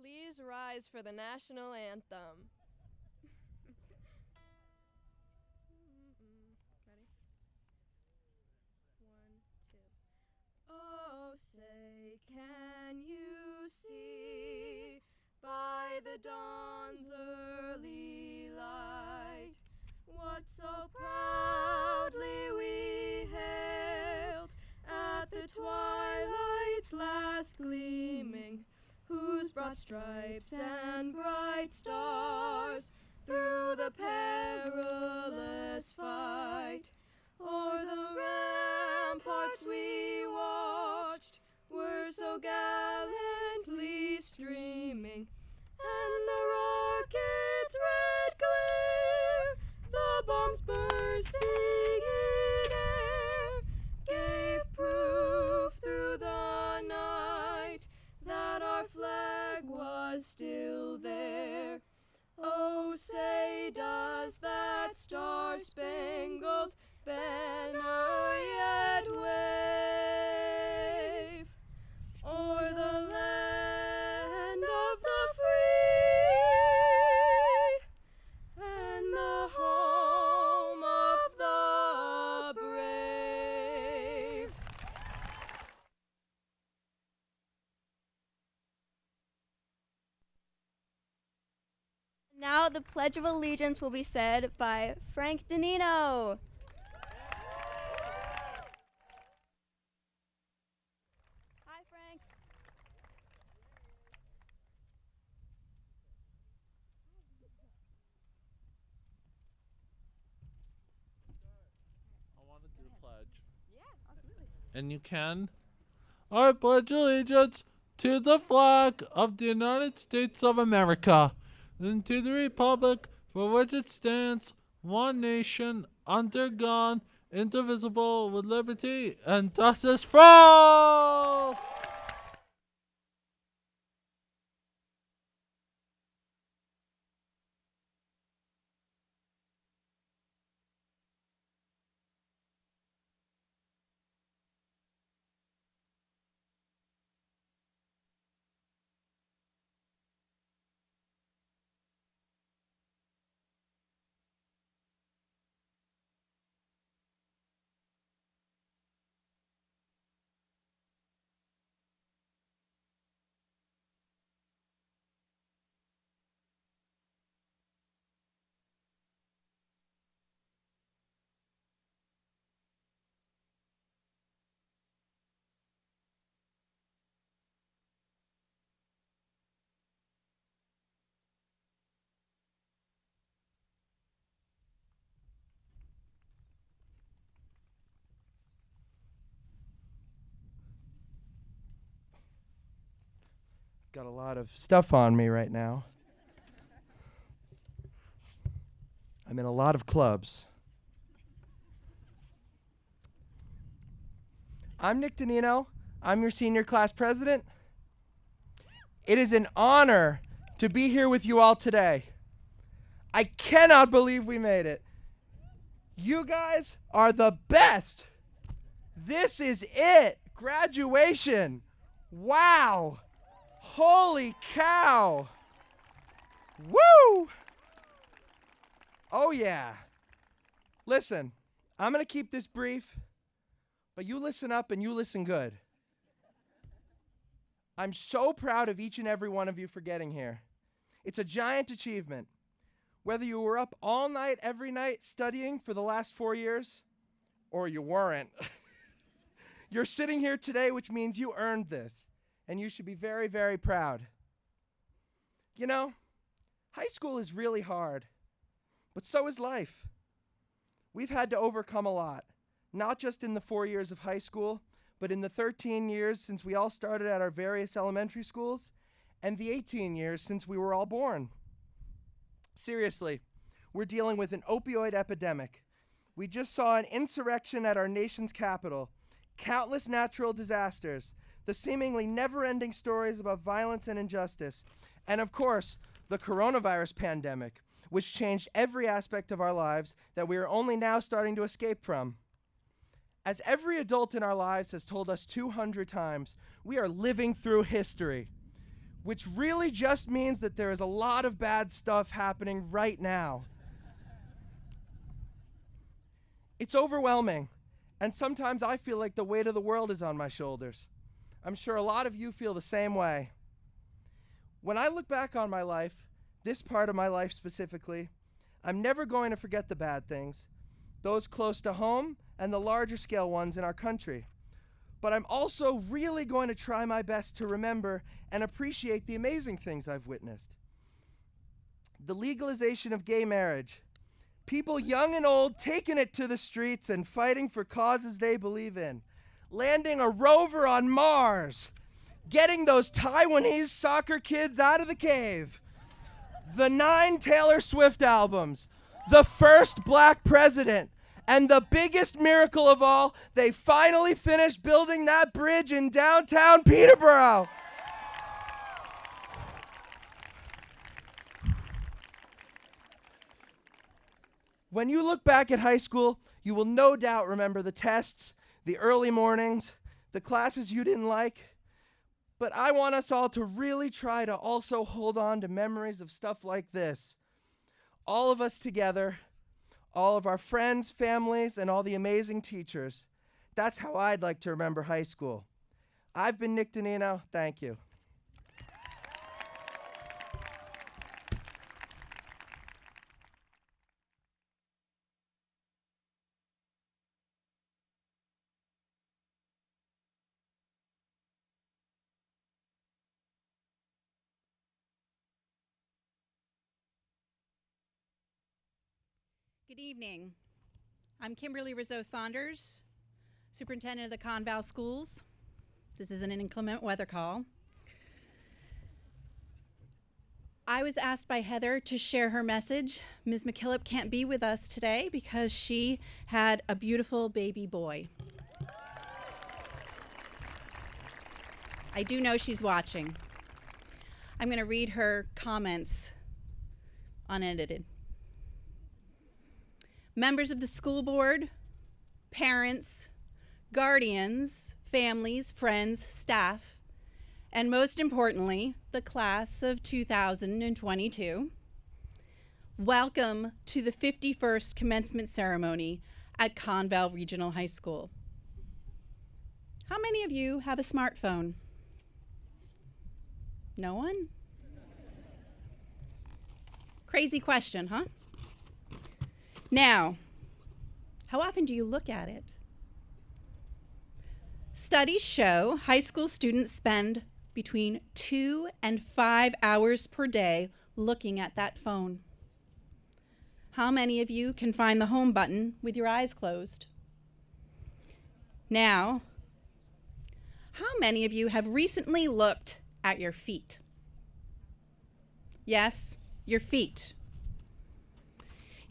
Please rise for the national anthem. Ready? 1, 2. Oh, say, can you see by the dawn's early light what so proudly we hailed at the twilight's last gleaming, whose broad stripes and bright stars through the perilous fight o'er the ramparts we watched were so gallantly streaming, and the rocket's red glare, the bombs bursting in air, gave proof through the night that our flag was still there. Oh, say, does that star-spangled banner yet wave o'er the land of the free and the home of the brave? Now the Pledge of Allegiance will be said by Frank Danino. Hi, Frank. I want to do the pledge. Yeah, absolutely. And you can. I pledge allegiance to the flag of the United States of America and to the republic for which it stands, one nation, under God, indivisible, with liberty and justice for all. Got a lot of stuff on me right now. I'm in a lot of clubs. I'm Nick Danino. I'm your senior class president. It is an honor to be here with you all today. I cannot believe we made it. You guys are the best. This is it. Graduation. Wow. Holy cow. Woo! Oh yeah. Listen, I'm going to keep this brief, but you listen up and you listen good. I'm so proud of each and every one of you for getting here. It's a giant achievement. Whether you were up all night, every night, studying for the last 4 years, or you weren't. You're sitting here today, which means you earned this. And you should be very, very proud. You know, high school is really hard, but so is life. We've had to overcome a lot, not just in the 4 years of high school, but in the 13 years since we all started at our various elementary schools, and the 18 years since we were all born. Seriously, we're dealing with an opioid epidemic. We just saw an insurrection at our nation's capital, countless natural disasters, the seemingly never-ending stories about violence and injustice, and of course, the coronavirus pandemic, which changed every aspect of our lives that we are only now starting to escape from. As every adult in our lives has told us 200 times, we are living through history. which really just means that there is a lot of bad stuff happening right now. It's overwhelming, and sometimes I feel like the weight of the world is on my shoulders. I'm sure a lot of you feel the same way. When I look back on my life, this part of my life specifically, I'm never going to forget the bad things, those close to home and the larger scale ones in our country. But I'm also really going to try my best to remember and appreciate the amazing things I've witnessed. The legalization of gay marriage, people young and old taking it to the streets and fighting for causes they believe in, landing a rover on Mars, getting those Taiwanese soccer kids out of the cave, the 9 Taylor Swift albums, the first black president, and the biggest miracle of all, they finally finished building that bridge in downtown Peterborough. When you look back at high school, you will no doubt remember the tests, the early mornings, the classes you didn't like. But I want us all to really try to also hold on to memories of stuff like this. All of us together, all of our friends, families, and all the amazing teachers. That's how I'd like to remember high school. I've been Nick Donino. Thank you. Good evening. I'm Kimberly Rizzo Saunders, Superintendent of the ConVal Schools. This is an inclement weather call. I was asked by Heather to share her message. Ms. McKillop can't be with us today because she had a beautiful baby boy. I do know she's watching. I'm going to read her comments unedited. Members of the school board, parents, guardians, families, friends, staff, and most importantly, the class of 2022, welcome to the 51st commencement ceremony at ConVal Regional High School. How many of you have a smartphone? No one? Crazy question, huh? Now, how often do you look at it? Studies show high school students spend between 2 and 5 hours per day looking at that phone. How many of you can find the home button with your eyes closed? Now, how many of you have recently looked at your feet? Yes, your feet.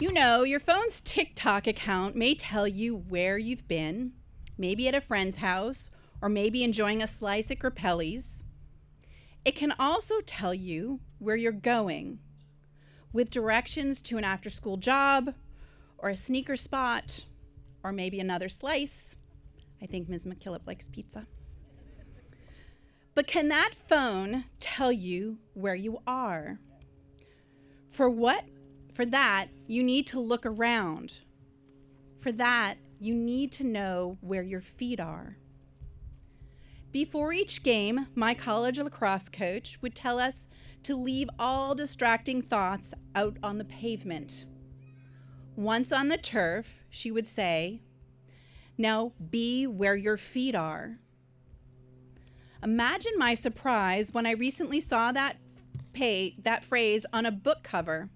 You know, your phone's TikTok account may tell you where you've been, maybe at a friend's house, or maybe enjoying a slice at Grappelli's. It can also tell you where you're going, with directions to an after-school job, or a sneaker spot, or maybe another slice. I think Ms. McKillop likes pizza. But can that phone tell you where you are? For that, you need to look around. For that, you need to know where your feet are. Before each game, my college lacrosse coach would tell us to leave all distracting thoughts out on the pavement. Once on the turf, she would say, "Now be where your feet are." Imagine my surprise when I recently saw that phrase on a book cover.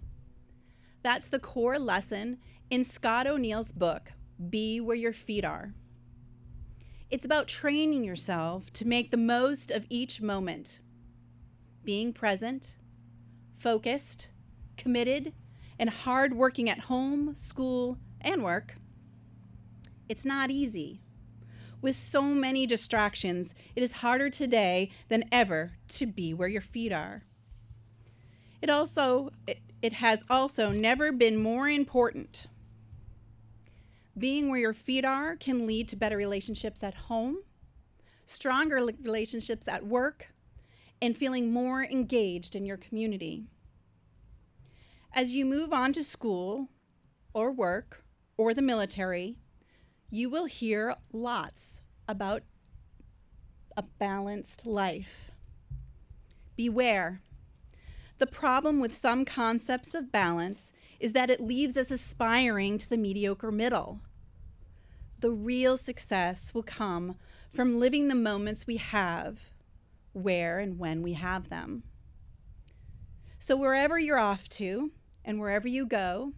That's the core lesson in Scott O'Neill's book, Be Where Your Feet Are. It's about training yourself to make the most of each moment, being present, focused, committed, and hardworking at home, school, and work. It's not easy. With so many distractions, it is harder today than ever to be where your feet are. It has also never been more important. Being where your feet are can lead to better relationships at home, stronger relationships at work, and feeling more engaged in your community. As you move on to school or work or the military, you will hear lots about a balanced life. Beware. The problem with some concepts of balance is that it leaves us aspiring to the mediocre middle. The real success will come from living the moments we have, where and when we have them. So wherever you're off to and wherever you go,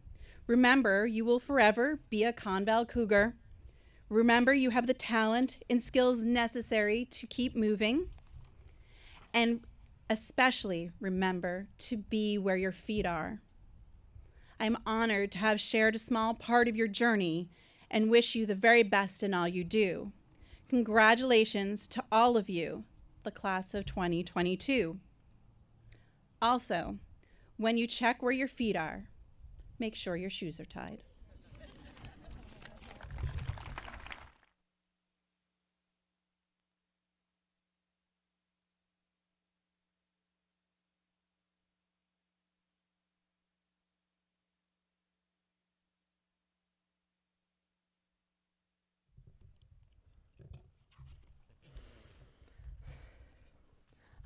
remember you will forever be a ConVal Cougar. Remember you have the talent and skills necessary to keep moving. And especially remember to be where your feet are. I'm honored to have shared a small part of your journey and wish you the very best in all you do. Congratulations to all of you, the class of 2022. Also, when you check where your feet are, make sure your shoes are tied.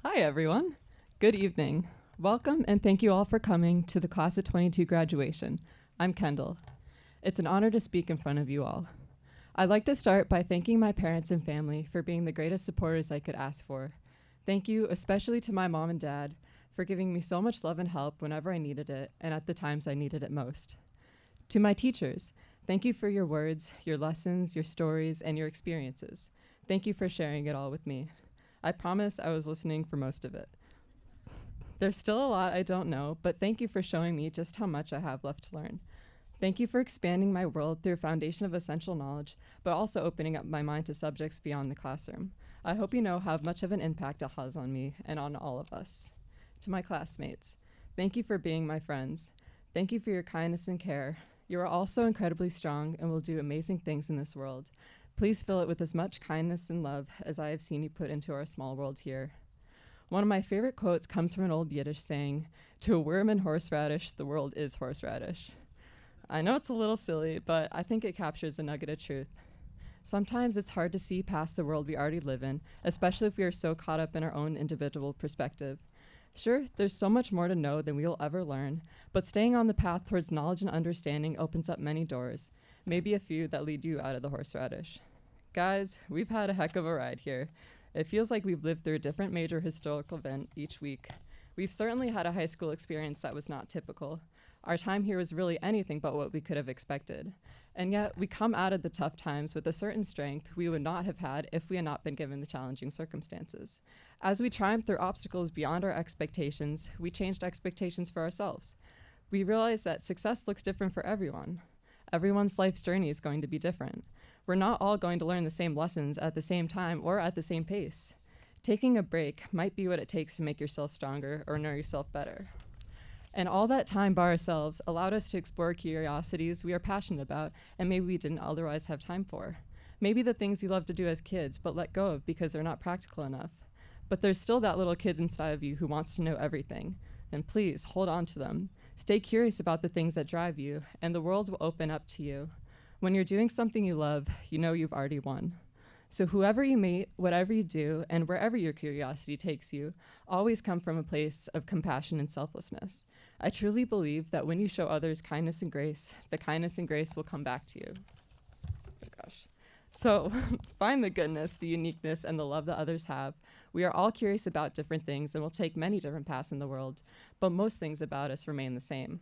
Hi, everyone. Good evening. Welcome and thank you all for coming to the Class of 22 graduation. I'm Kendall. It's an honor to speak in front of you all. I'd like to start by thanking my parents and family for being the greatest supporters I could ask for. Thank you especially to my mom and dad for giving me so much love and help whenever I needed it and at the times I needed it most. To my teachers, thank you for your words, your lessons, your stories, and your experiences. Thank you for sharing it all with me. I promise I was listening for most of it. There's still a lot I don't know, but thank you for showing me just how much I have left to learn. Thank you for expanding my world through a foundation of essential knowledge, but also opening up my mind to subjects beyond the classroom. I hope you know how much of an impact it has on me and on all of us. To my classmates, thank you for being my friends. Thank you for your kindness and care. You are all so incredibly strong and will do amazing things in this world. Please fill it with as much kindness and love as I have seen you put into our small world here. One of my favorite quotes comes from an old Yiddish saying, "To a worm in horseradish, the world is horseradish." I know it's a little silly, but I think it captures a nugget of truth. Sometimes it's hard to see past the world we already live in, especially if we are so caught up in our own individual perspective. Sure, there's so much more to know than we will ever learn, but staying on the path towards knowledge and understanding opens up many doors, maybe a few that lead you out of the horseradish. Guys, we've had a heck of a ride here. It feels like we've lived through a different major historical event each week. We've certainly had a high school experience that was not typical. Our time here was really anything but what we could have expected. And yet, we come out of the tough times with a certain strength we would not have had if we had not been given the challenging circumstances. As we triumphed through obstacles beyond our expectations, we changed expectations for ourselves. We realized that success looks different for everyone. Everyone's life's journey is going to be different. We're not all going to learn the same lessons at the same time or at the same pace. Taking a break might be what it takes to make yourself stronger or know yourself better. And all that time by ourselves allowed us to explore curiosities we are passionate about and maybe we didn't otherwise have time for. Maybe the things you love to do as kids but let go of because they're not practical enough. But there's still that little kid inside of you who wants to know everything. And please, hold on to them. Stay curious about the things that drive you, and the world will open up to you. When you're doing something you love, you know you've already won. So whoever you meet, whatever you do, and wherever your curiosity takes you, always come from a place of compassion and selflessness. I truly believe that when you show others kindness and grace, the kindness and grace will come back to you. Oh gosh. So find the goodness, the uniqueness, and the love that others have. We are all curious about different things and will take many different paths in the world, but most things about us remain the same.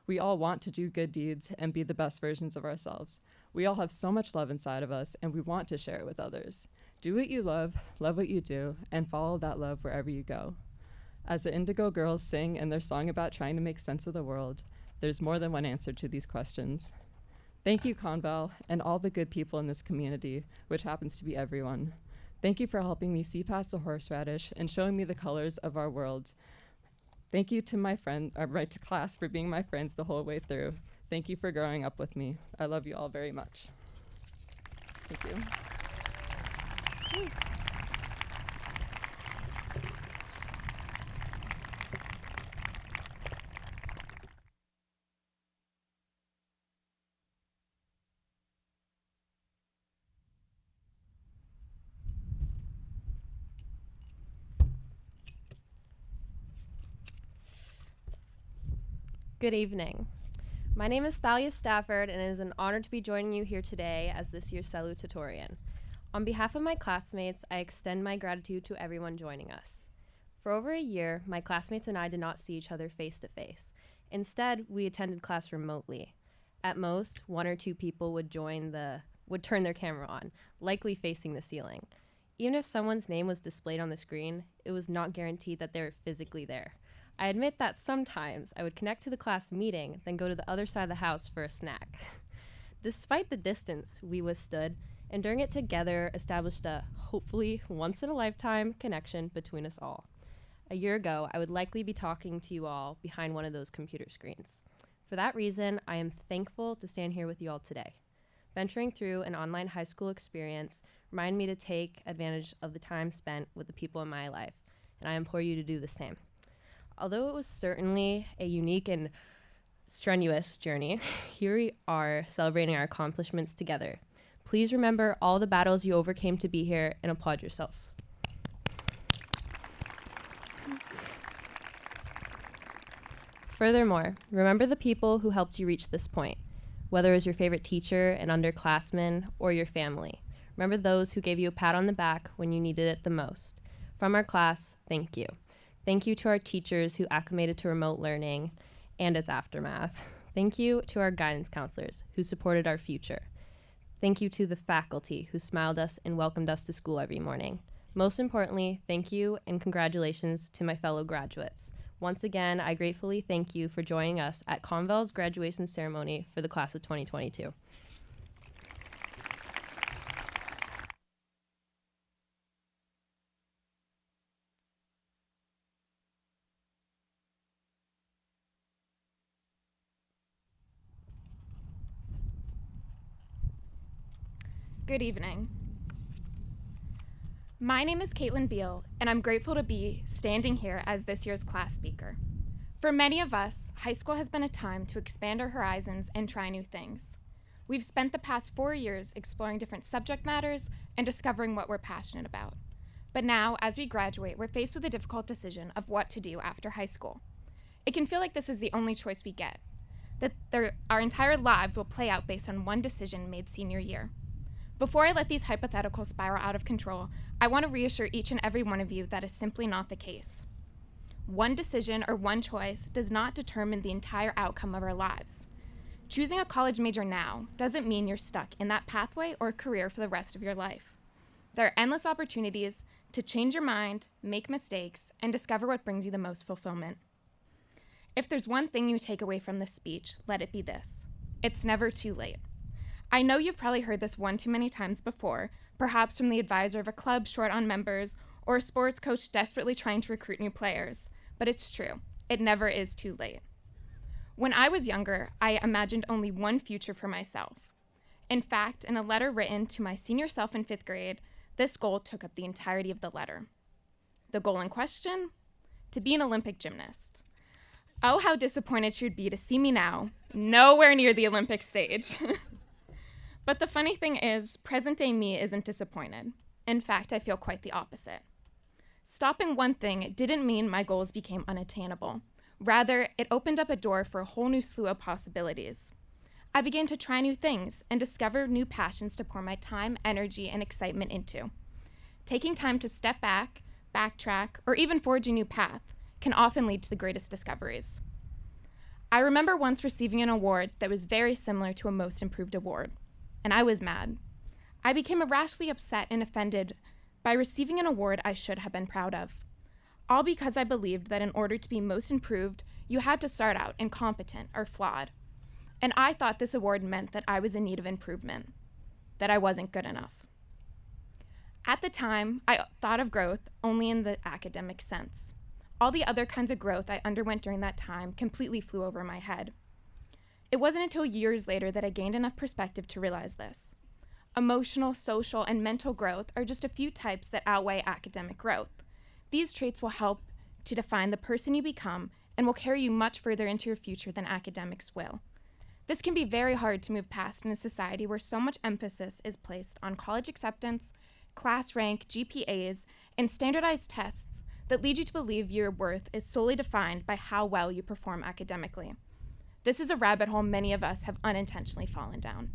We all want to do good deeds and be the best versions of ourselves. We all have so much love inside of us, and we want to share it with others. Do what you love what you do, and follow that love wherever you go. As the Indigo Girls sing in their song about trying to make sense of the world, there's more than one answer to these questions. Thank you, ConVal, and all the good people in this community, which happens to be everyone. Thank you for helping me see past the horseradish and showing me the colors of our world. Thank you to my friend, to class for being my friends the whole way through. Thank you for growing up with me. I love you all very much. Thank you. Good evening. My name is Thalia Stafford, and it is an honor to be joining you here today as this year's salutatorian. On behalf of my classmates, I extend my gratitude to everyone joining us. For over a year, my classmates and I did not see each other face to face. Instead, we attended class remotely. At most, one or two people would turn their camera on, likely facing the ceiling. Even if someone's name was displayed on the screen, it was not guaranteed that they were physically there. I admit that sometimes I would connect to the class meeting, then go to the other side of the house for a snack. Despite the distance we withstood, enduring it together established a, hopefully, once-in-a-lifetime connection between us all. A year ago, I would likely be talking to you all behind one of those computer screens. For that reason, I am thankful to stand here with you all today. Venturing through an online high school experience reminded me to take advantage of the time spent with the people in my life, and I implore you to do the same. Although it was certainly a unique and strenuous journey, here we are celebrating our accomplishments together. Please remember all the battles you overcame to be here and applaud yourselves. Furthermore, remember the people who helped you reach this point, whether it was your favorite teacher, an underclassman, or your family. Remember those who gave you a pat on the back when you needed it the most. From our class, thank you. Thank you to our teachers who acclimated to remote learning and its aftermath. Thank you to our guidance counselors who supported our future. Thank you to the faculty who smiled us and welcomed us to school every morning. Most importantly, thank you and congratulations to my fellow graduates. Once again, I gratefully thank you for joining us at ConVal's graduation ceremony for the class of 2022. Good evening. My name is Caitlin Beal, and I'm grateful to be standing here as this year's class speaker. For many of us, high school has been a time to expand our horizons and try new things. We've spent the past 4 years exploring different subject matters and discovering what we're passionate about. But now, as we graduate, we're faced with the difficult decision of what to do after high school. It can feel like this is the only choice we get, that our entire lives will play out based on one decision made senior year. Before I let these hypotheticals spiral out of control, I want to reassure each and every one of you that is simply not the case. One decision or one choice does not determine the entire outcome of our lives. Choosing a college major now doesn't mean you're stuck in that pathway or career for the rest of your life. There are endless opportunities to change your mind, make mistakes, and discover what brings you the most fulfillment. If there's one thing you take away from this speech, let it be this: it's never too late. I know you've probably heard this one too many times before, perhaps from the advisor of a club short on members or a sports coach desperately trying to recruit new players, but it's true. It never is too late. When I was younger, I imagined only one future for myself. In fact, in a letter written to my senior self in 5th grade, this goal took up the entirety of the letter. The goal in question? To be an Olympic gymnast. Oh, how disappointed she would be to see me now, nowhere near the Olympic stage. But the funny thing is, present-day me isn't disappointed. In fact, I feel quite the opposite. Stopping one thing didn't mean my goals became unattainable. Rather, it opened up a door for a whole new slew of possibilities. I began to try new things and discover new passions to pour my time, energy, and excitement into. Taking time to step back, backtrack, or even forge a new path can often lead to the greatest discoveries. I remember once receiving an award that was very similar to a Most Improved award, and I was mad. I became irrationally upset and offended by receiving an award I should have been proud of, all because I believed that in order to be Most Improved, you had to start out incompetent or flawed. And I thought this award meant that I was in need of improvement, that I wasn't good enough. At the time, I thought of growth only in the academic sense. All the other kinds of growth I underwent during that time completely flew over my head. It wasn't until years later that I gained enough perspective to realize this. Emotional, social, and mental growth are just a few types that outweigh academic growth. These traits will help to define the person you become and will carry you much further into your future than academics will. This can be very hard to move past in a society where so much emphasis is placed on college acceptance, class rank, GPAs, and standardized tests that lead you to believe your worth is solely defined by how well you perform academically. This is a rabbit hole many of us have unintentionally fallen down.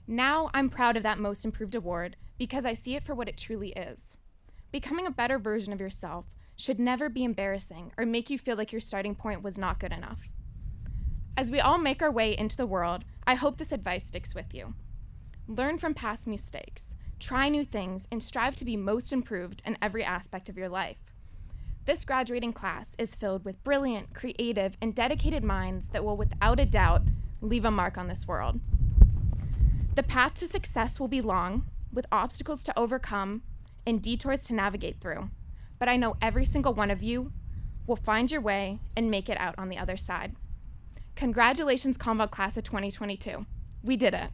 Now I'm proud of that Most Improved Award because I see it for what it truly is. Becoming a better version of yourself should never be embarrassing or make you feel like your starting point was not good enough. As we all make our way into the world, I hope this advice sticks with you. Learn from past mistakes, try new things, and strive to be most improved in every aspect of your life. This graduating class is filled with brilliant, creative, and dedicated minds that will without a doubt leave a mark on this world. The path to success will be long, with obstacles to overcome and detours to navigate through, but I know every single one of you will find your way and make it out on the other side. Congratulations, ConVal Class of 2022. We did it.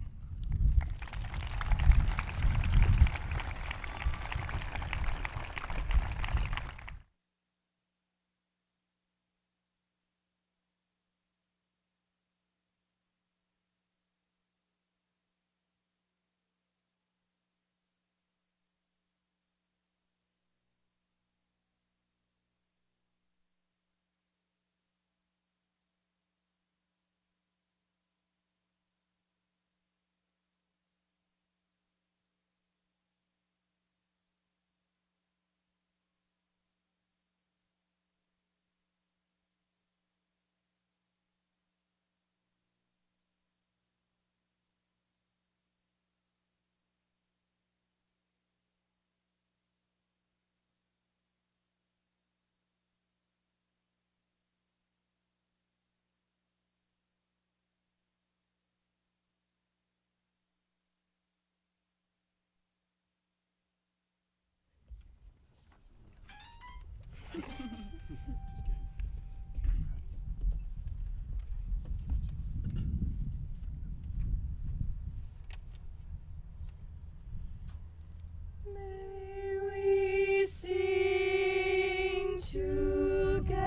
May we sing together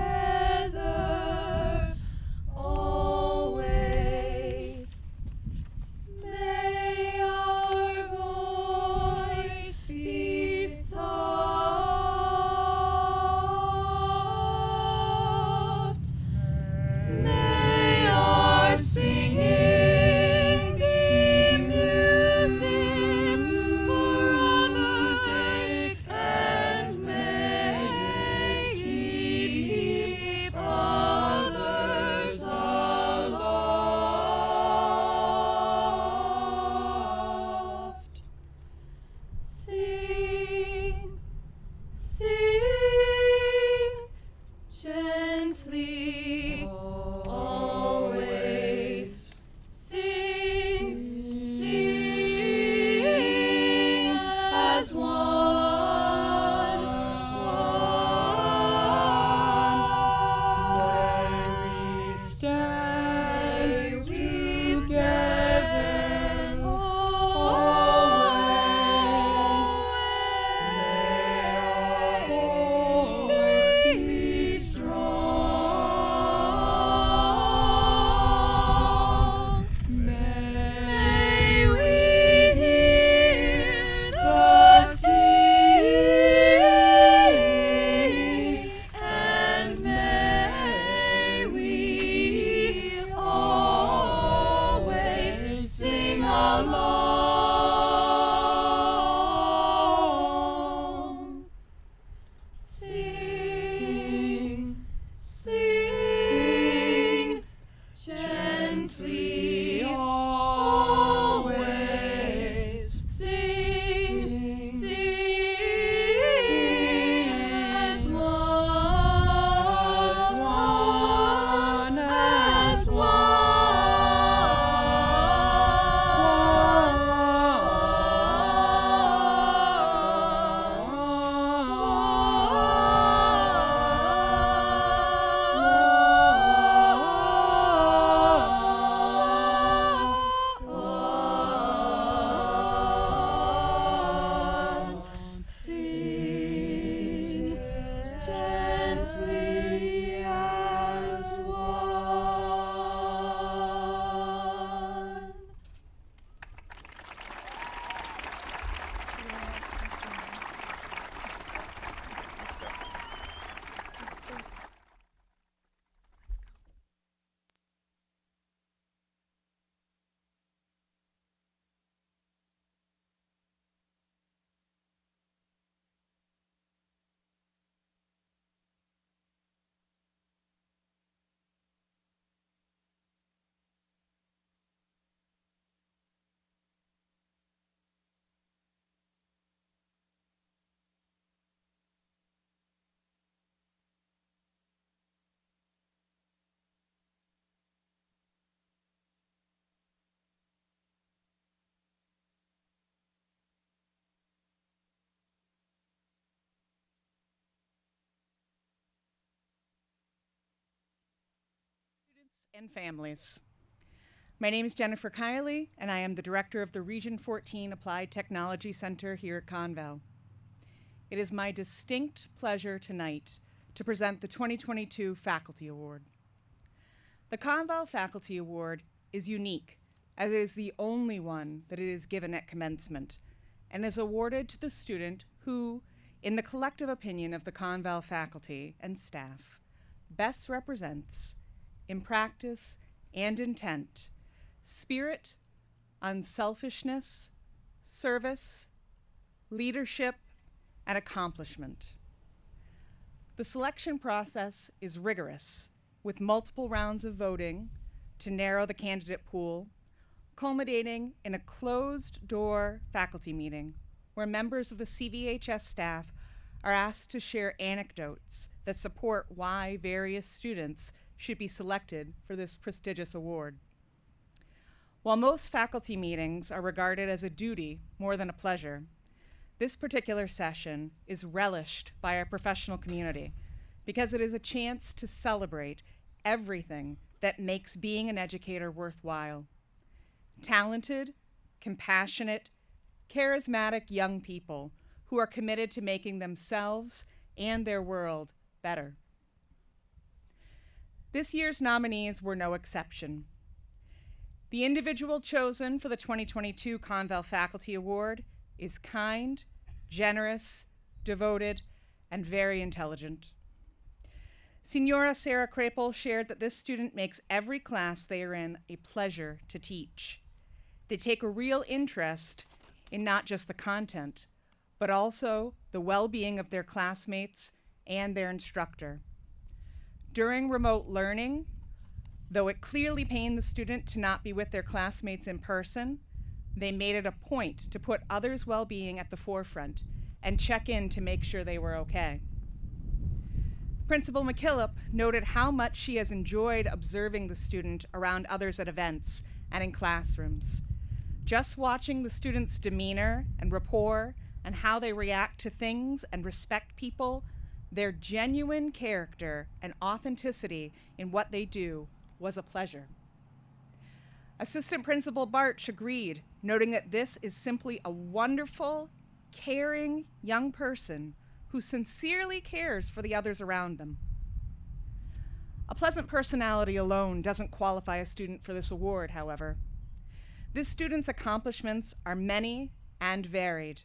always. May our voice be soft. May our singing be music for others, and may it keep others aloft. Sing, sing gently, always. Sing, sing as one. May we stand together always. May our voice be strong. and families. My name is Jennifer Kiley, and I am the director of the Region 14 Applied Technology Center here at ConVal. It is my distinct pleasure tonight to present the 2022 Faculty Award. The ConVal Faculty Award is unique, as it is the only one that it is given at commencement, and is awarded to the student who, in the collective opinion of the ConVal faculty and staff, best represents, in practice and intent, spirit, unselfishness, service, leadership, and accomplishment. The selection process is rigorous, with multiple rounds of voting to narrow the candidate pool, culminating in a closed-door faculty meeting where members of the CVHS staff are asked to share anecdotes that support why various students should be selected for this prestigious award. While most faculty meetings are regarded as a duty more than a pleasure, this particular session is relished by our professional community because it is a chance to celebrate everything that makes being an educator worthwhile. Talented, compassionate, charismatic young people who are committed to making themselves and their world better. This year's nominees were no exception. The individual chosen for the 2022 ConVal Faculty Award is kind, generous, devoted, and very intelligent. Signora Sarah Krapel shared that this student makes every class they are in a pleasure to teach. They take a real interest in not just the content, but also the well-being of their classmates and their instructor. During remote learning, though it clearly pained the student to not be with their classmates in person, they made it a point to put others' well-being at the forefront and check in to make sure they were okay. Principal McKillop noted how much she has enjoyed observing the student around others at events and in classrooms. Just watching the students' demeanor and rapport and how they react to things and respect people, their genuine character and authenticity in what they do was a pleasure. Assistant Principal Bartsch agreed, noting that this is simply a wonderful, caring young person who sincerely cares for the others around them. A pleasant personality alone doesn't qualify a student for this award, however. This student's accomplishments are many and varied.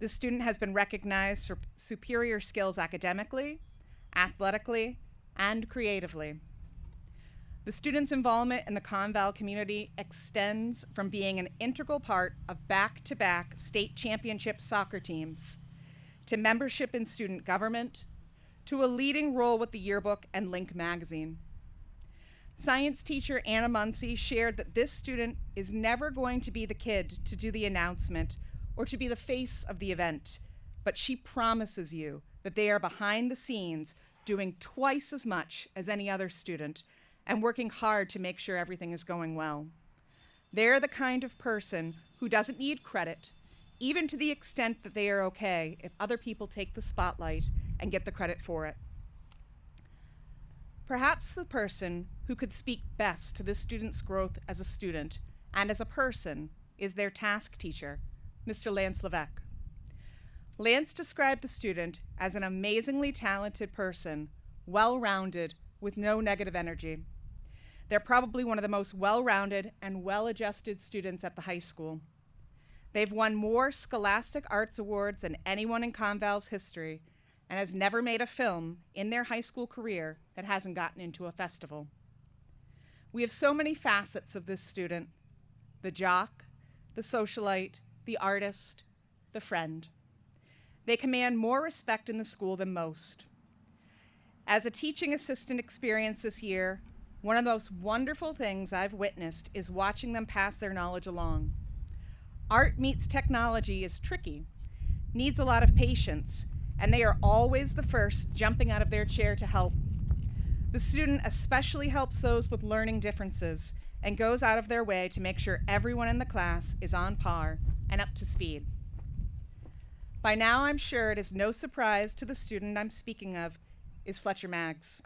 This student has been recognized for superior skills academically, athletically, and creatively. The student's involvement in the ConVal community extends from being an integral part of back-to-back state championship soccer teams, to membership in student government, to a leading role with the yearbook and Link magazine. Science teacher Anna Muncy shared that this student is never going to be the kid to do the announcement or to be the face of the event, but she promises you that they are behind the scenes doing twice as much as any other student and working hard to make sure everything is going well. They're the kind of person who doesn't need credit, even to the extent that they are okay if other people take the spotlight and get the credit for it. Perhaps the person who could speak best to this student's growth as a student and as a person is their task teacher, Mr. Lance Levesque. Lance described the student as an amazingly talented person, well-rounded, with no negative energy. They're probably one of the most well-rounded and well-adjusted students at the high school. They've won more Scholastic Arts Awards than anyone in ConVal's history and has never made a film in their high school career that hasn't gotten into a festival. We have so many facets of this student: the jock, the socialite, the artist, the friend. They command more respect in the school than most. As a teaching assistant experience this year, one of the most wonderful things I've witnessed is watching them pass their knowledge along. Art meets technology is tricky, needs a lot of patience, and they are always the first jumping out of their chair to help. The student especially helps those with learning differences and goes out of their way to make sure everyone in the class is on par and up to speed. By now, I'm sure it is no surprise to the student I'm speaking of is Fletcher Maggs.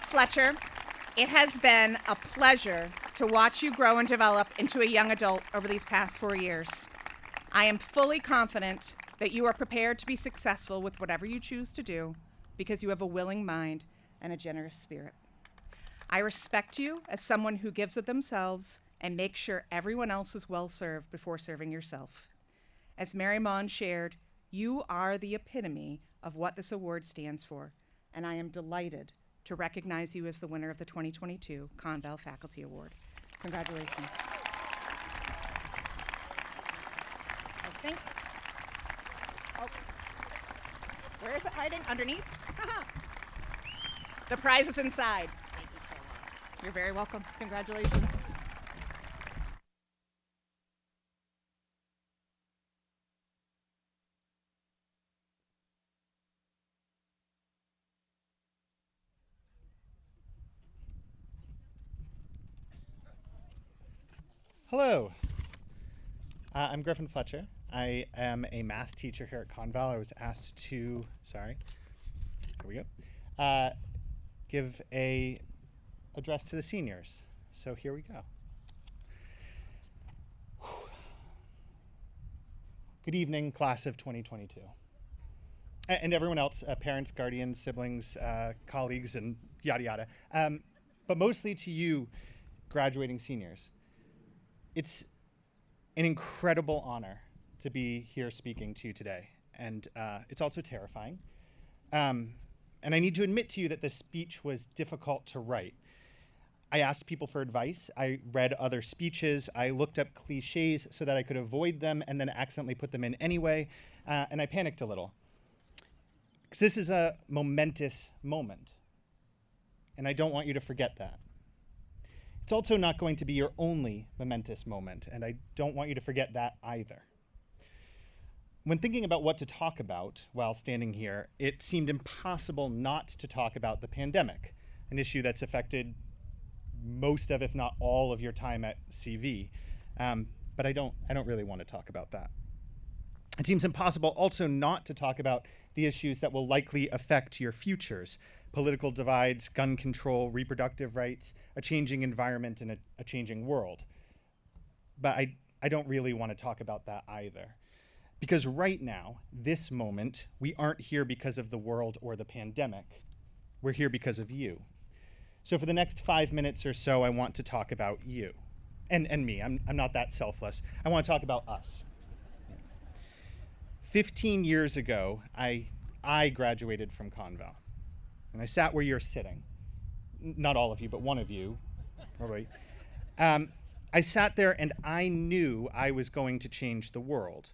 Fletcher, it has been a pleasure to watch you grow and develop into a young adult over these past 4 years. I am fully confident that you are prepared to be successful with whatever you choose to do because you have a willing mind and a generous spirit. I respect you as someone who gives of themselves and makes sure everyone else is well served before serving yourself. As Mary Mon shared, you are the epitome of what this award stands for, and I am delighted to recognize you as the winner of the 2022 ConVal Faculty Award. Congratulations. I think, where is it hiding? Underneath? The prize is inside. Thank you so much. You're very welcome. Congratulations. Hello, I'm Griffin Fletcher. I am a math teacher here at ConVal. I was asked to, here we go, give a address to the seniors. So here we go. Good evening, class of 2022. And everyone else, parents, guardians, siblings, colleagues, and yada yada. But mostly to you, graduating seniors. It's an incredible honor to be here speaking to you today, and it's also terrifying. And I need to admit to you that this speech was difficult to write. I asked people for advice, I read other speeches, I looked up cliches so that I could avoid them and then accidentally put them in anyway, and I panicked a little. Because this is a momentous moment, and I don't want you to forget that. It's also not going to be your only momentous moment, and I don't want you to forget that either. When thinking about what to talk about while standing here, it seemed impossible not to talk about the pandemic, an issue that's affected most of, if not all of your time at CV. But I don't really want to talk about that. It seems impossible also not to talk about the issues that will likely affect your futures: political divides, gun control, reproductive rights, a changing environment, and a changing world. But I don't really want to talk about that either. Because right now, this moment, we aren't here because of the world or the pandemic. We're here because of you. So for the next 5 minutes or so, I want to talk about you. And me, I'm not that selfless. I want to talk about us. 15 years ago, I graduated from ConVal. And I sat where you're sitting. Not all of you, but one of you, probably. I sat there and I knew I was going to change the world.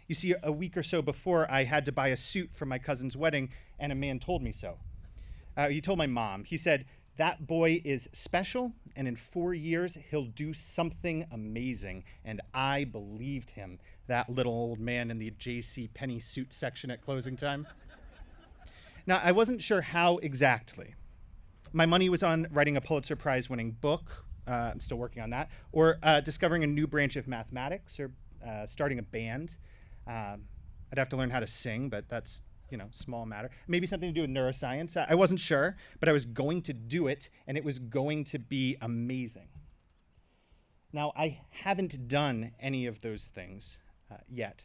You see, a week or so before, I had to buy a suit for my cousin's wedding, and a man told me so. He told my mom. He said, "That boy is special, and in 4 years, he'll do something amazing." And I believed him, that little old man in the J.C. Penney suit section at closing time. Now, I wasn't sure how exactly. My money was on writing a Pulitzer Prize-winning book, I'm still working on that, or discovering a new branch of mathematics, or starting a band. I'd have to learn how to sing, but that's, small matter. Maybe something to do with neuroscience. I wasn't sure, but I was going to do it, and it was going to be amazing. Now, I haven't done any of those things yet.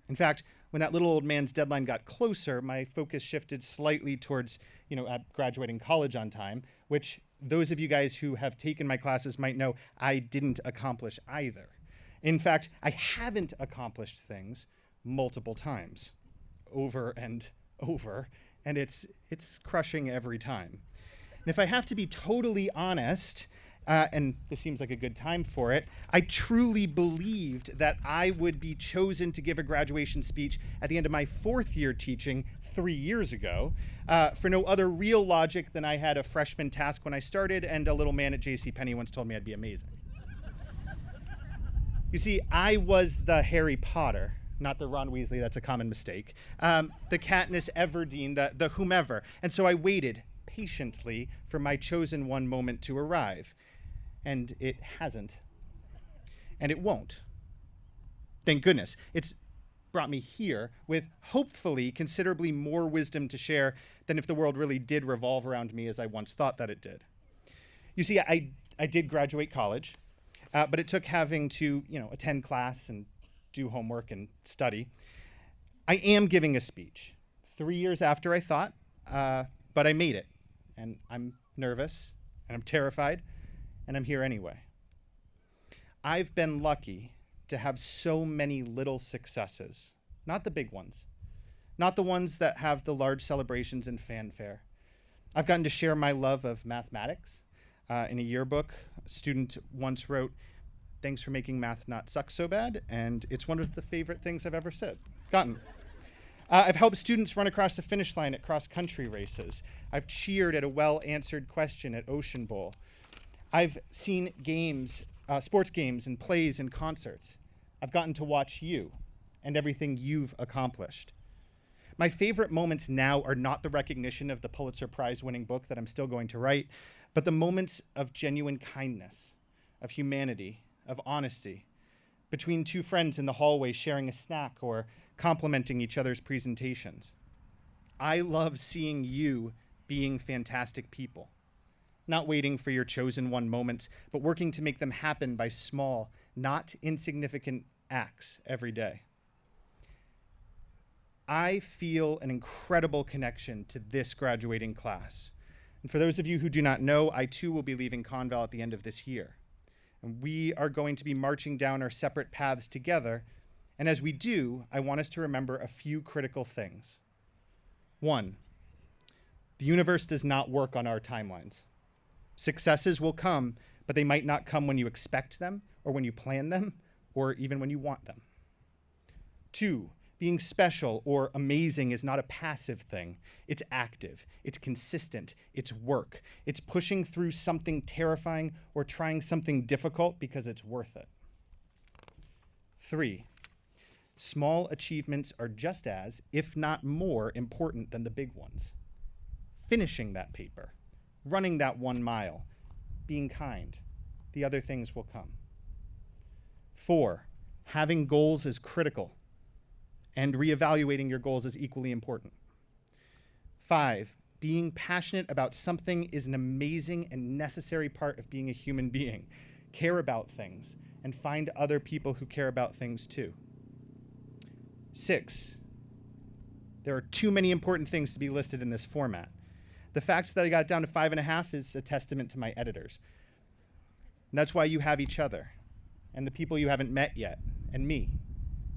In fact, when that little old man's deadline got closer, my focus shifted slightly towards, graduating college on time, which those of you guys who have taken my classes might know I didn't accomplish either. In fact, I haven't accomplished things multiple times, over and over, and it's crushing every time. And if I have to be totally honest, and this seems like a good time for it, I truly believed that I would be chosen to give a graduation speech at the end of my 4th year teaching 3 years ago, for no other real logic than I had a freshman task when I started, and a little man at J.C. Penney once told me I'd be amazing. You see, I was the Harry Potter, not the Ron Weasley, that's a common mistake, the Katniss Everdeen, the whomever. And so I waited patiently for my chosen one moment to arrive. And it hasn't. And it won't. Thank goodness. It's brought me here with hopefully considerably more wisdom to share than if the world really did revolve around me as I once thought that it did. You see, I did graduate college, but it took having to, attend class and do homework and study. I am giving a speech 3 years after I thought, but I made it. And I'm nervous, and I'm terrified, and I'm here anyway. I've been lucky to have so many little successes, not the big ones, not the ones that have the large celebrations and fanfare. I've gotten to share my love of mathematics. In a yearbook, a student once wrote, "Thanks for making math not suck so bad," and it's one of the favorite things I've ever gotten. I've helped students run across the finish line at cross-country races. I've cheered at a well-answered question at Ocean Bowl. I've seen games, sports games and plays and concerts. I've gotten to watch you and everything you've accomplished. My favorite moments now are not the recognition of the Pulitzer Prize-winning book that I'm still going to write, but the moments of genuine kindness, of humanity, of honesty, between two friends in the hallway sharing a snack or complimenting each other's presentations. I love seeing you being fantastic people, not waiting for your chosen one moments, but working to make them happen by small, not insignificant acts every day. I feel an incredible connection to this graduating class. And for those of you who do not know, I too will be leaving ConVal at the end of this year. And we are going to be marching down our separate paths together. And as we do, I want us to remember a few critical things. 1, the universe does not work on our timelines. Successes will come, but they might not come when you expect them, or when you plan them, or even when you want them. 2, being special or amazing is not a passive thing. It's active, it's consistent, it's work. It's pushing through something terrifying or trying something difficult because it's worth it. 3, small achievements are just as, if not more, important than the big ones. Finishing that paper, running that 1 mile, being kind. The other things will come. 4, having goals is critical, and reevaluating your goals is equally important. 5, being passionate about something is an amazing and necessary part of being a human being. Care about things, and find other people who care about things too. 6, there are too many important things to be listed in this format. The fact that I got it down to 5.5 is a testament to my editors. And that's why you have each other, and the people you haven't met yet, and me.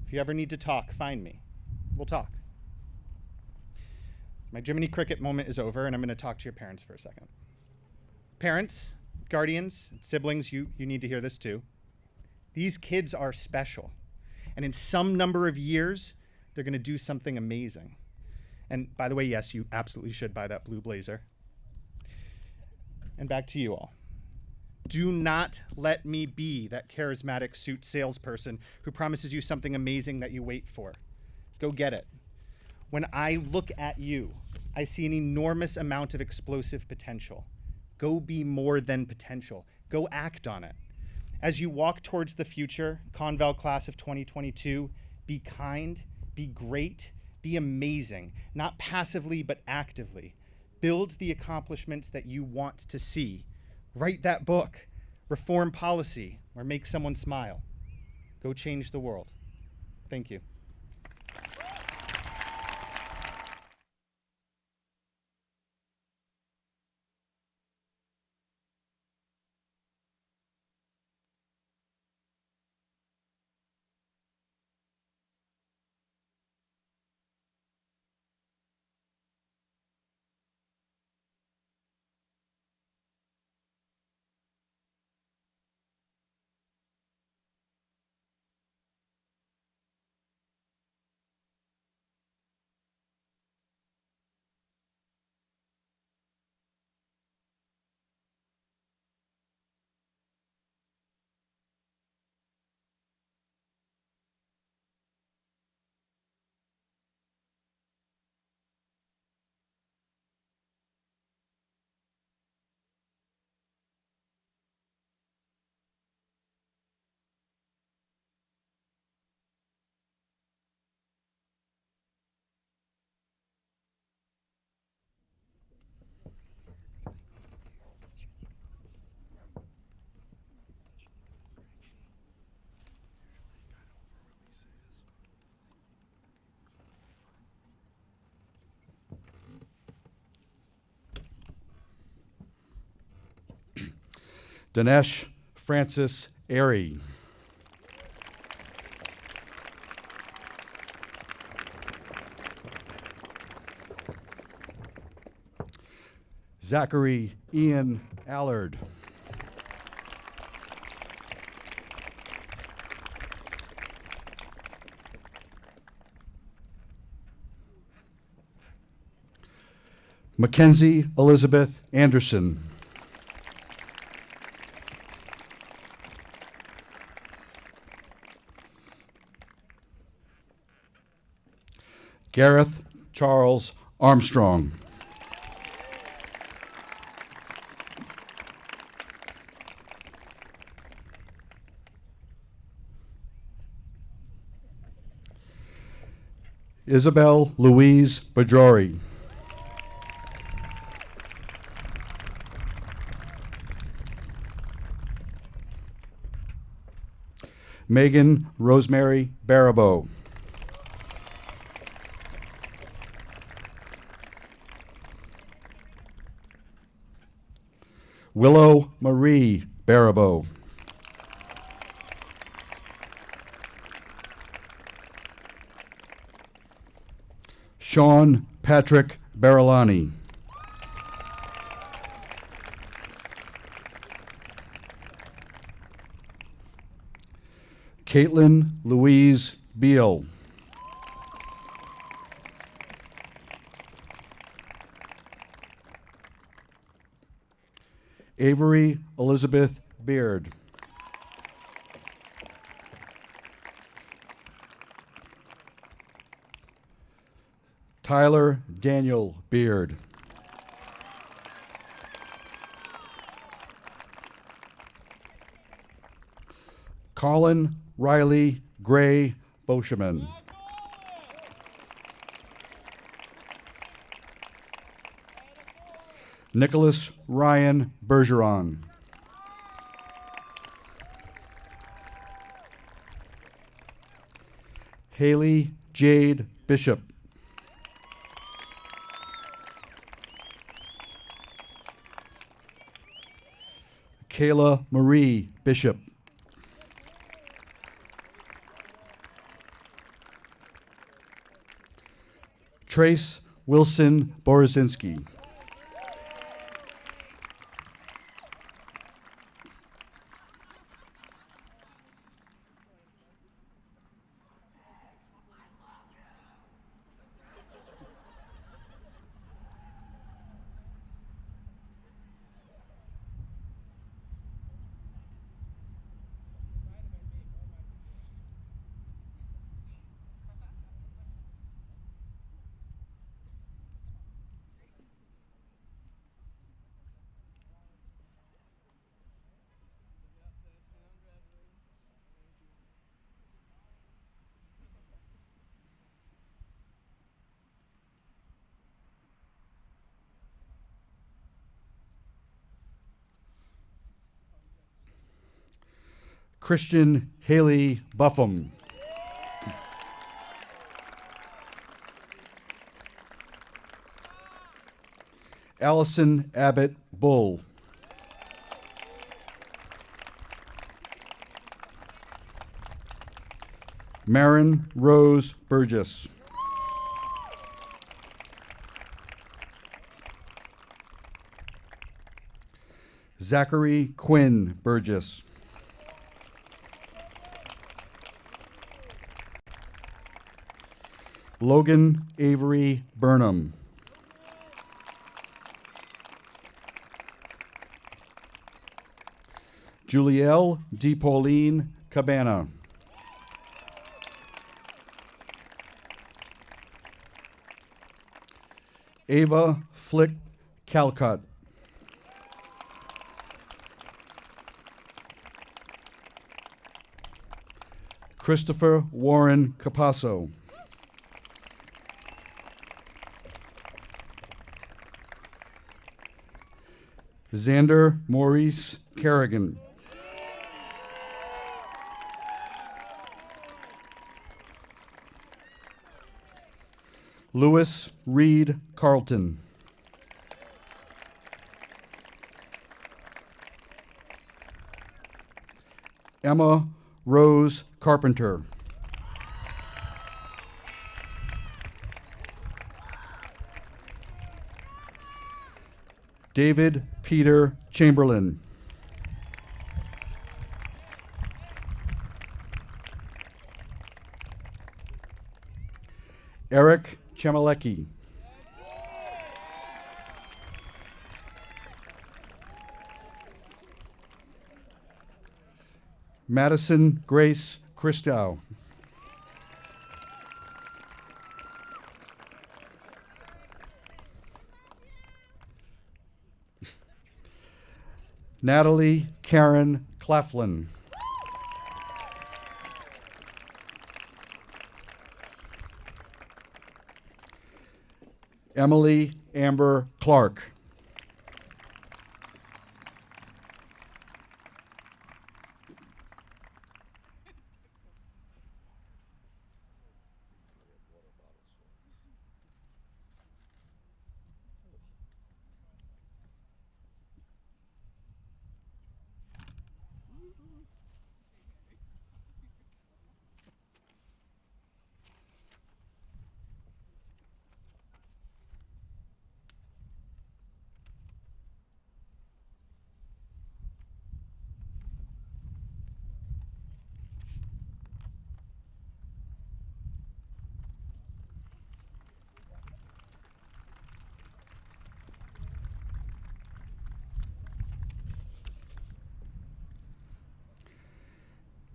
If you ever need to talk, find me. We'll talk. My Jiminy Cricket moment is over, and I'm going to talk to your parents for a second. Parents, guardians, siblings, you need to hear this too. These kids are special. And in some number of years, they're going to do something amazing. And by the way, yes, you absolutely should buy that blue blazer. And back to you all. Do not let me be that charismatic suit salesperson who promises you something amazing that you wait for. Go get it. When I look at you, I see an enormous amount of explosive potential. Go be more than potential. Go act on it. As you walk towards the future, ConVal class of 2022, be kind, be great, be amazing, not passively but actively. Build the accomplishments that you want to see. Write that book, reform policy, or make someone smile. Go change the world. Thank you. Dinesh Francis Airy. Zachary Ian Allard. Mackenzie Elizabeth Anderson. Gareth Charles Armstrong. Isabel Louise Bajori. Megan Rosemary Barabo. Willow Marie Barabo. Sean Patrick Barilani. Caitlin Louise Beal. Avery Elizabeth Beard. Tyler Daniel Beard. Colin Riley Gray Boscheman. Nicholas Ryan Bergeron. Haley Jade Bishop. Kayla Marie Bishop. Trace Wilson Borozinski. Christian Haley Buffum. Allison Abbott Bull. Marin Rose Burgess. Zachary Quinn Burgess. Logan Avery Burnham. Julielle DePauline Cabana. Ava Flick Calcutt. Christopher Warren Capasso. Xander Maurice Kerrigan. Lewis Reed Carlton. Emma Rose Carpenter. David Peter Chamberlain. Eric Chemalecki. Madison Grace Christow. Natalie Karen Claflin. Emily Amber Clark.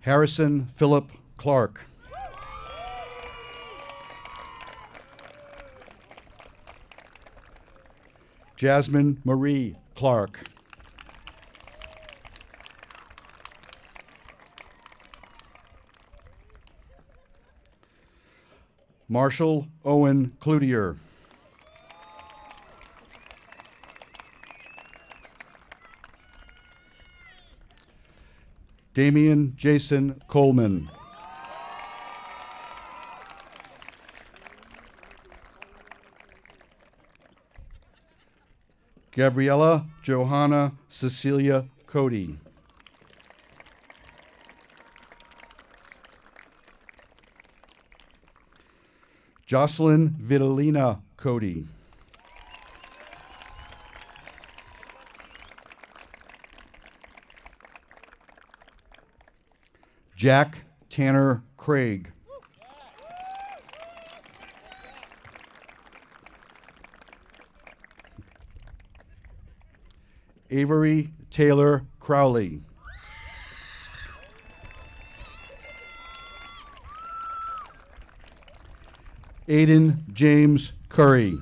Harrison Philip Clark. Jasmine Marie Clark. Marshall Owen Cloutier. Damian Jason Coleman. Gabriella Johanna Cecilia Cody. Jocelyn Vitalina Cody. Jack Tanner Craig. Avery Taylor Crowley. Aiden James Curry.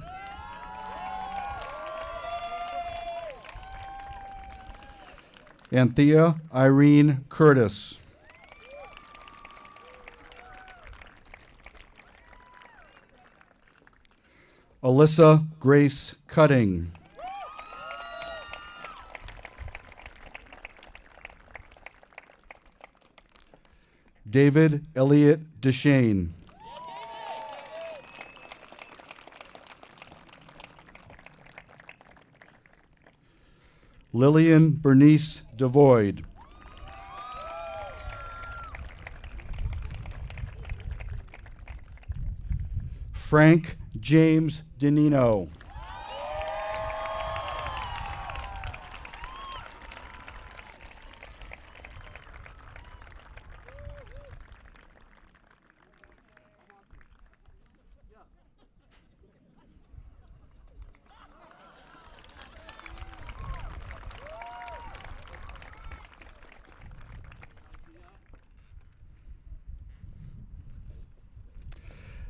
Anthea Irene Curtis. Alyssa Grace Cutting. David Elliott Deshane. Lillian Bernice Devoid. Frank James Denino.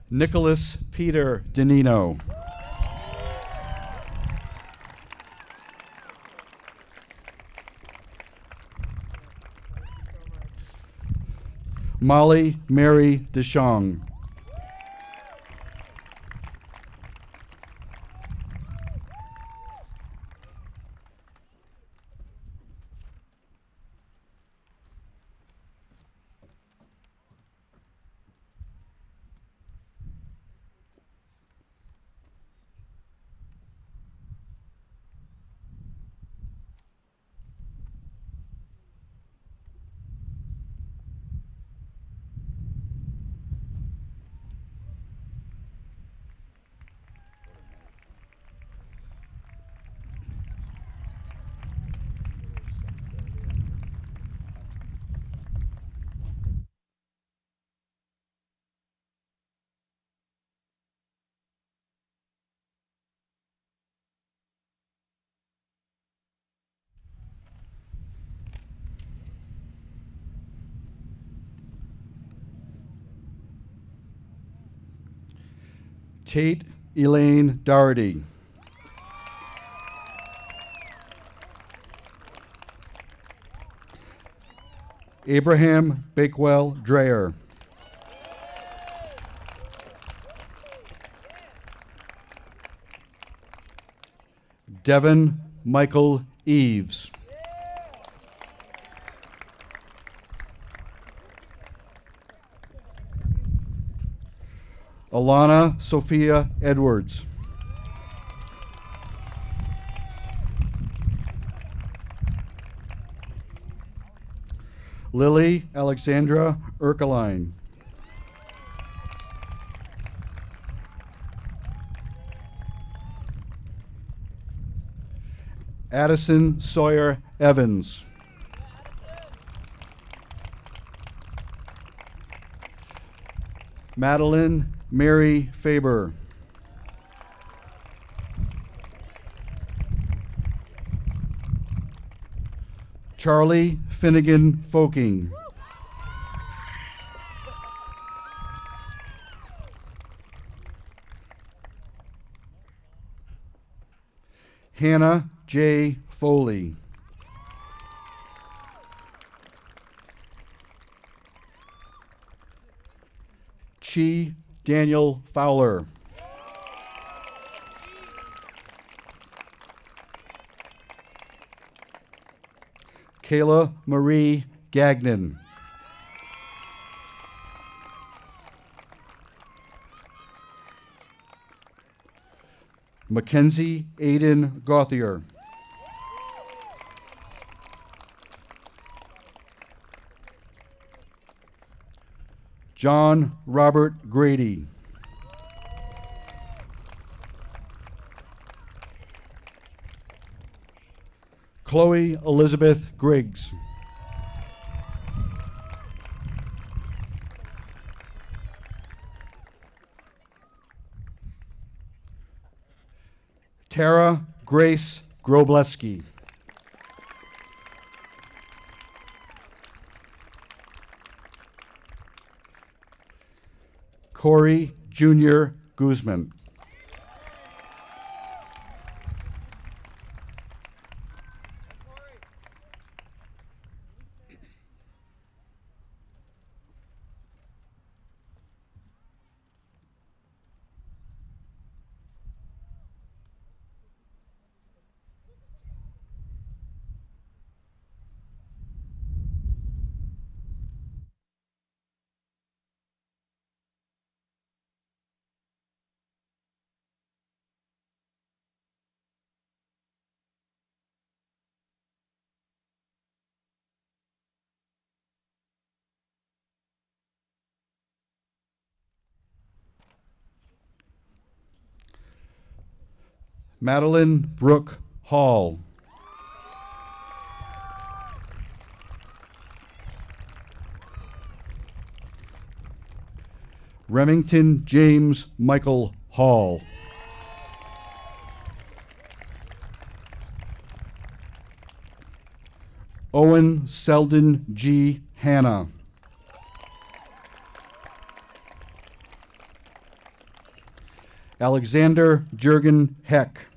Nicholas Peter Denino. Molly Mary DeShong. Tate Elaine Doherty. Abraham Bakewell Dreyer. Devin Michael Eves. Alana Sophia Edwards. Lily Alexandra Erkeline. Addison Sawyer Evans. Madeline Mary Faber. Charlie Finnegan Folking. Hannah J. Foley. Chi Daniel Fowler. Kayla Marie Gagnon. Mackenzie Aiden Gauthier. John Robert Grady. Chloe Elizabeth Griggs. Tara Grace Grobleski. Corey Jr. Guzman. Madeline Brooke Hall. Remington James Michael Hall. Owen Selden G. Hanna. Alexander Jurgen Heck.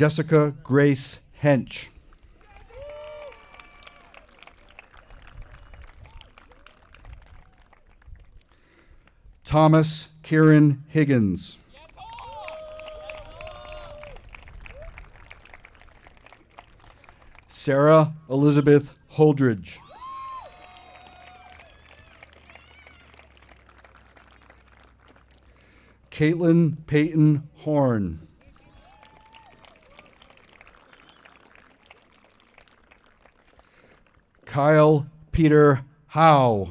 Jessica Grace Hench. Thomas Kieran Higgins. Sarah Elizabeth Holdridge. Caitlin Peyton Horn. Kyle Peter Howe.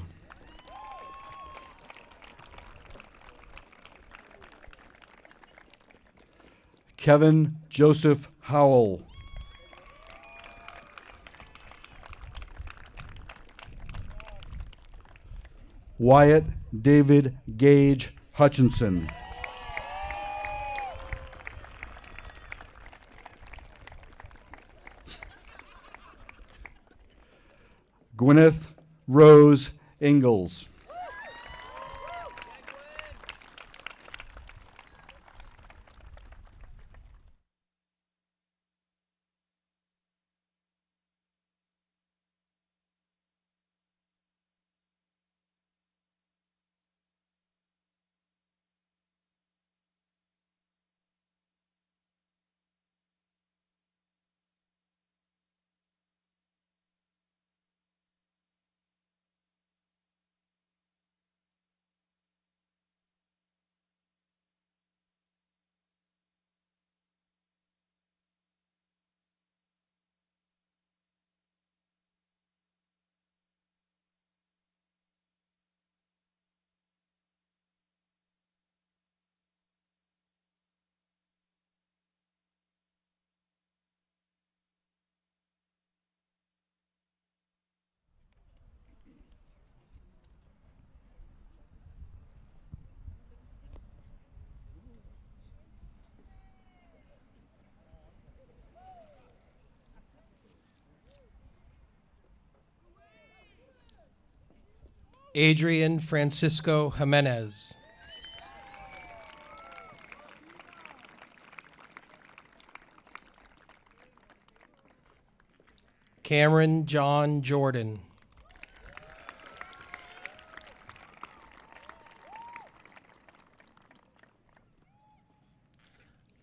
Kevin Joseph Howell. Wyatt David Gage Hutchinson. Gwyneth Rose Ingalls. Adrian Francisco Jimenez. Cameron John Jordan.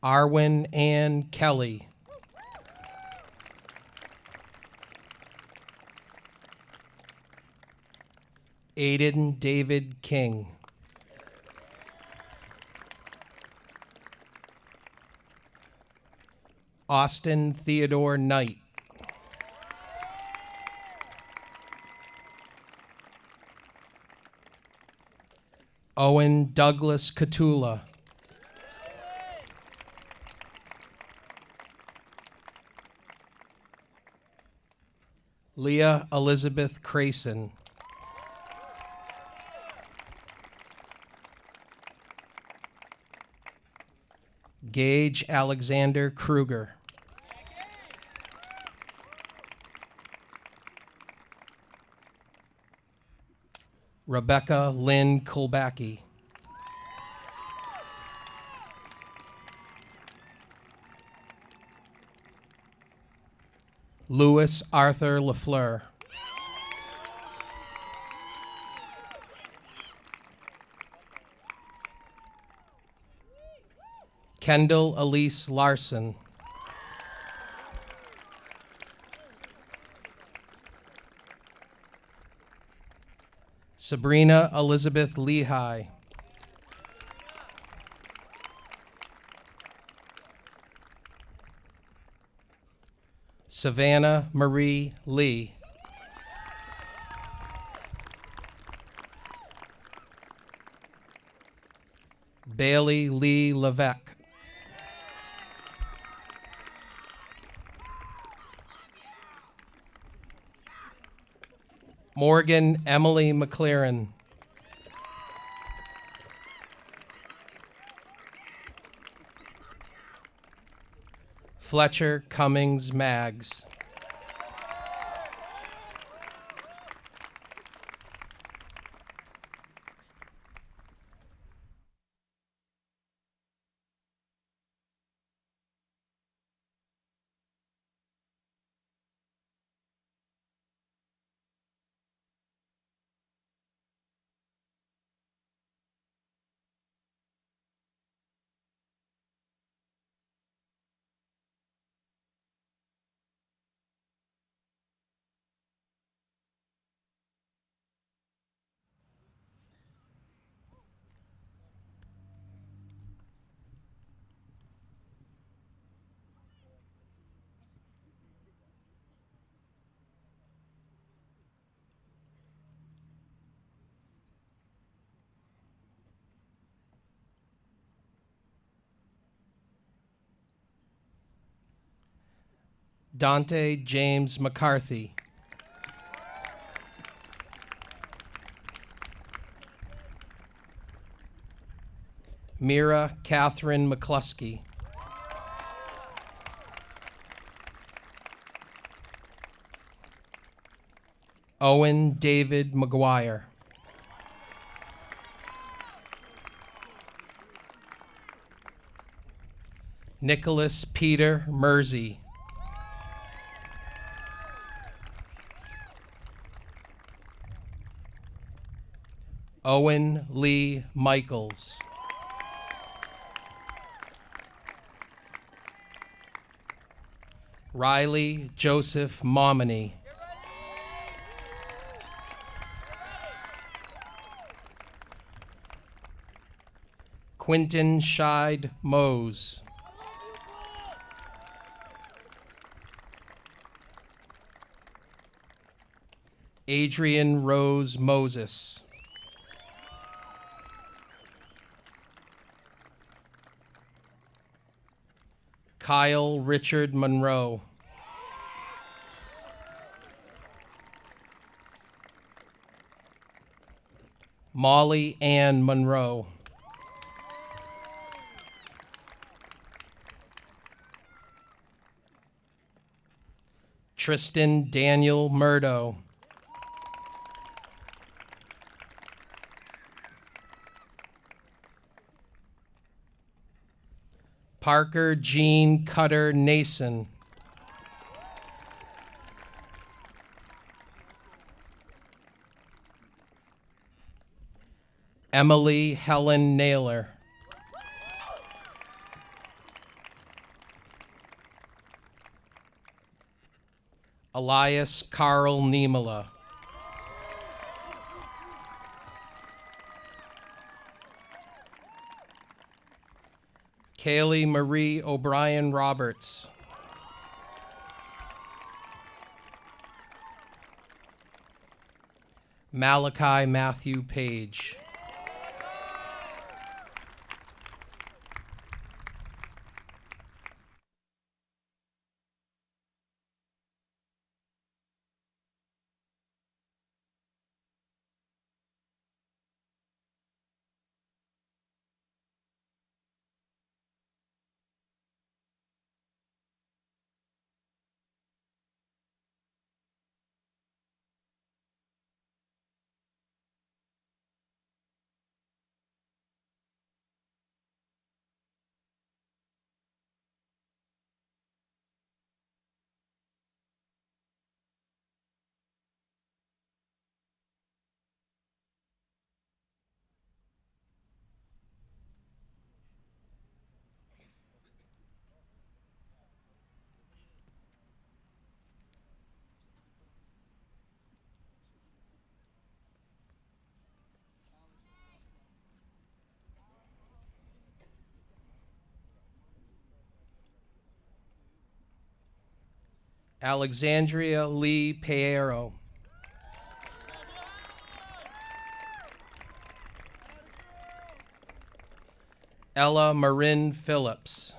Arwen Ann Kelly. Aiden David King. Austin Theodore Knight. Owen Douglas Catula. Leah Elizabeth Crayson. Gage Alexander Kruger. Rebecca Lynn Kulbacki. Louis Arthur LaFleur. Kendall Elise Larson. Sabrina Elizabeth Lehigh. Savannah Marie Lee. Bailey Lee Levesque. Morgan Emily McLaren. Fletcher Cummings Maggs. Dante James McCarthy. Mira Catherine McCluskey. Owen David McGuire. Nicholas Peter Mersey. Owen Lee Michaels. Riley Joseph Momini. Quinton Scheid Mose. Adrian Rose Moses. Kyle Richard Monroe. Molly Ann Monroe. Tristan Daniel Murdo. Parker Jean Cutter Nason. Emily Helen Naylor. Elias Carl Niemela. Kaylee Marie O'Brien Roberts. Malachi Matthew Page. Alexandria Lee Piero. Ella Marin Phillips.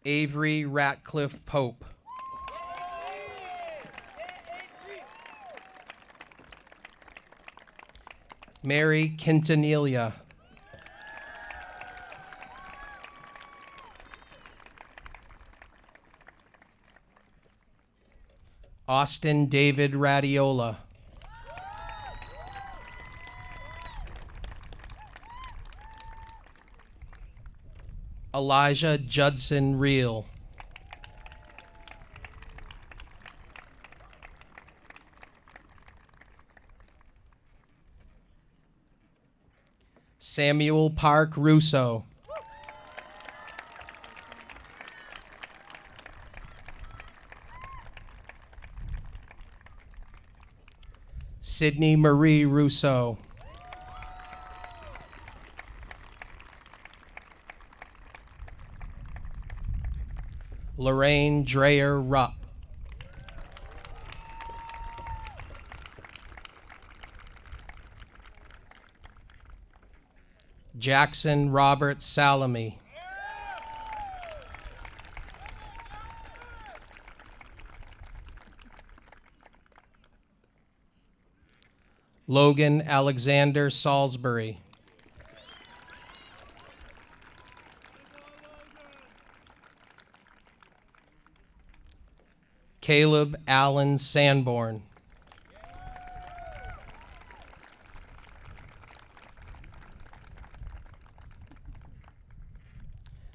Avery Ratcliffe Pope. Mary Quintanilla. Austin David Radiola. Elijah Judson Reel. Samuel Park Russo. Sydney Marie Rousseau. Lorraine Dreyer Rupp. Jackson Robert Salami. Logan Alexander Salisbury. Caleb Allen Sanborn.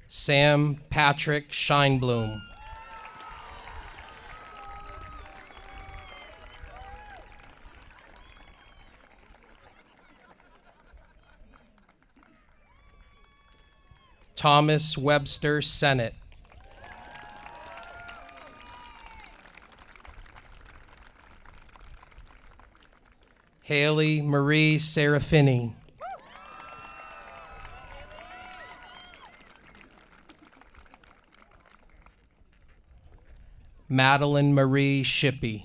Sam Patrick Scheinblum. Thomas Webster Sennett. Haley Marie Serafini. Madeline Marie Shippey.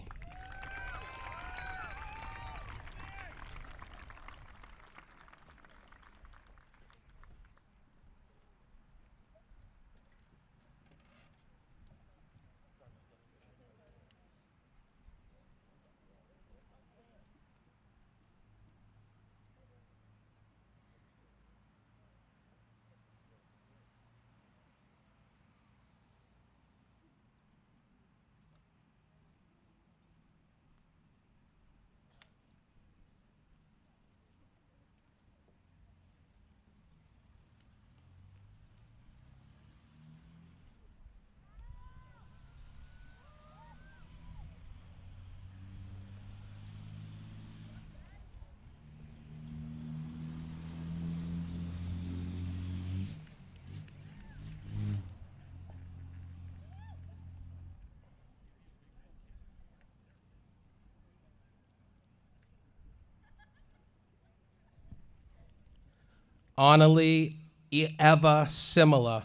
Annalie Eva Simila.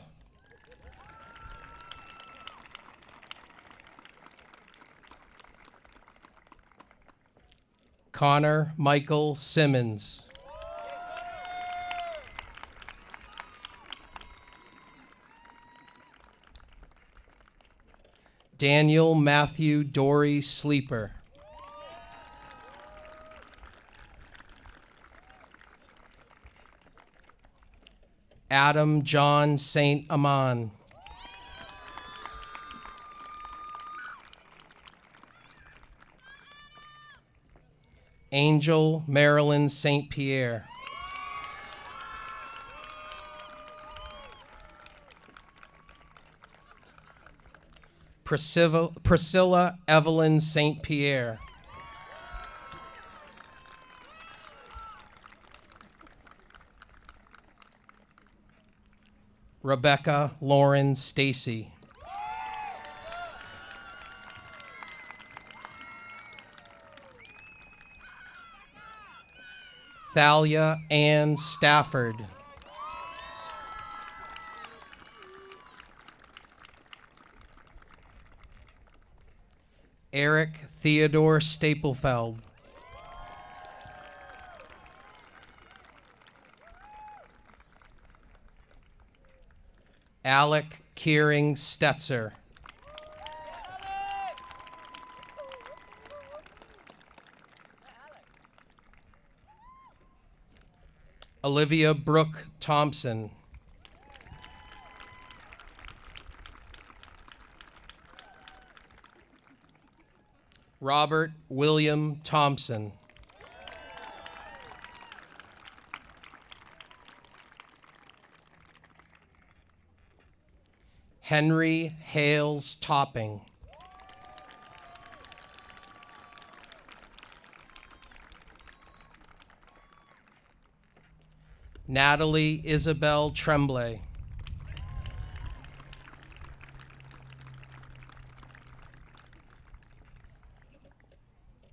Connor Michael Simmons. Daniel Matthew Dory Sleeper. Adam John St. Amman. Angel Marilyn St. Pierre. Priscilla Evelyn St. Pierre. Rebecca Lauren Stacy. Thalia Ann Stafford. Eric Theodore Staplefeld. Alec Keering Stetzer. Olivia Brooke Thompson. Robert William Thompson. Henry Hales Topping. Natalie Isabel Tremblay.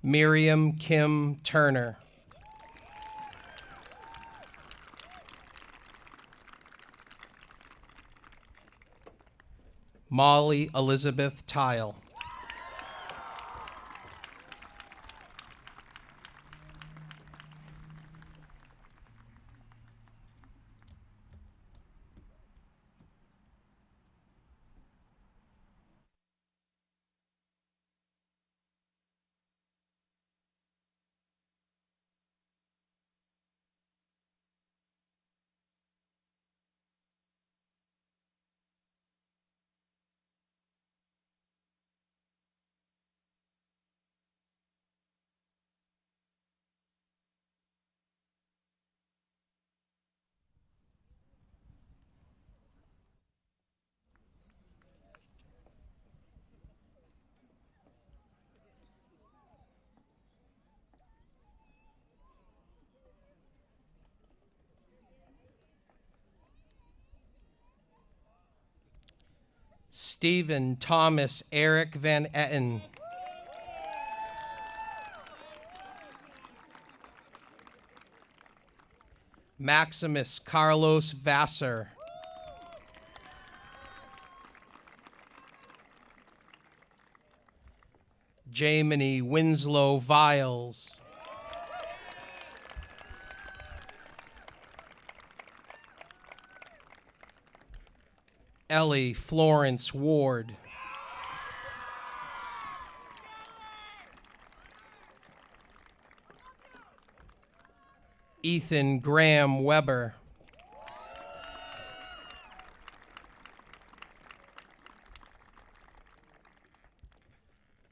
Miriam Kim Turner. Molly Elizabeth Tile. Stephen Thomas Eric Van Etten. Maximus Carlos Vassar. Jamie Winslow Viles. Ellie Florence Ward. Ethan Graham Weber.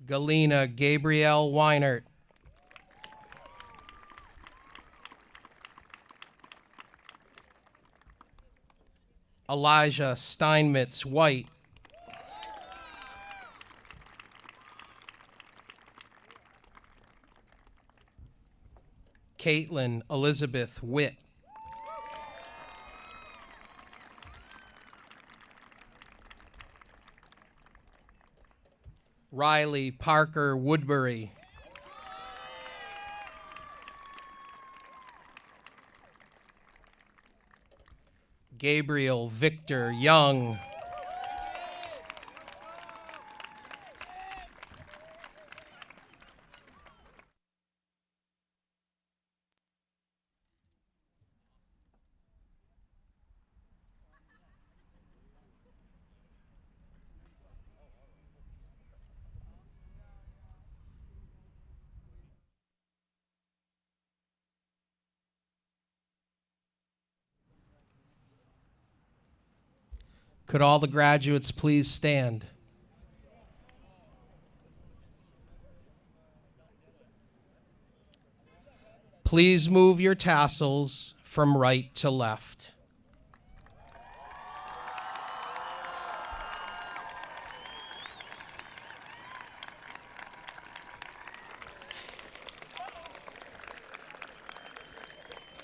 Galena Gabrielle Weinert. Elijah Steinmetz White. Caitlin Elizabeth Witt. Riley Parker Woodbury. Gabriel Victor Young. Could all the graduates please stand? Please move your tassels from right to left.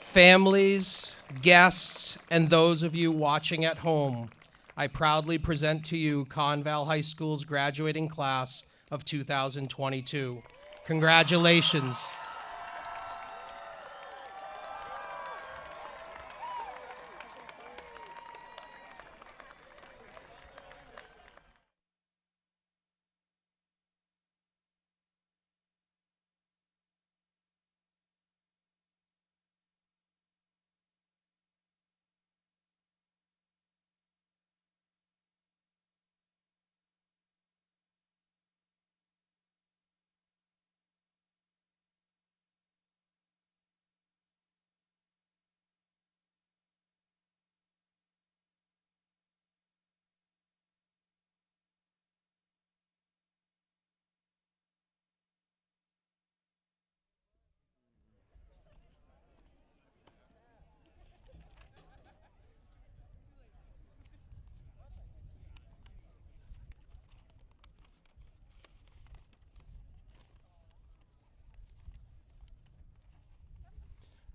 Families, guests, and those of you watching at home, I proudly present to you ConVal High School's graduating class of 2022. Congratulations.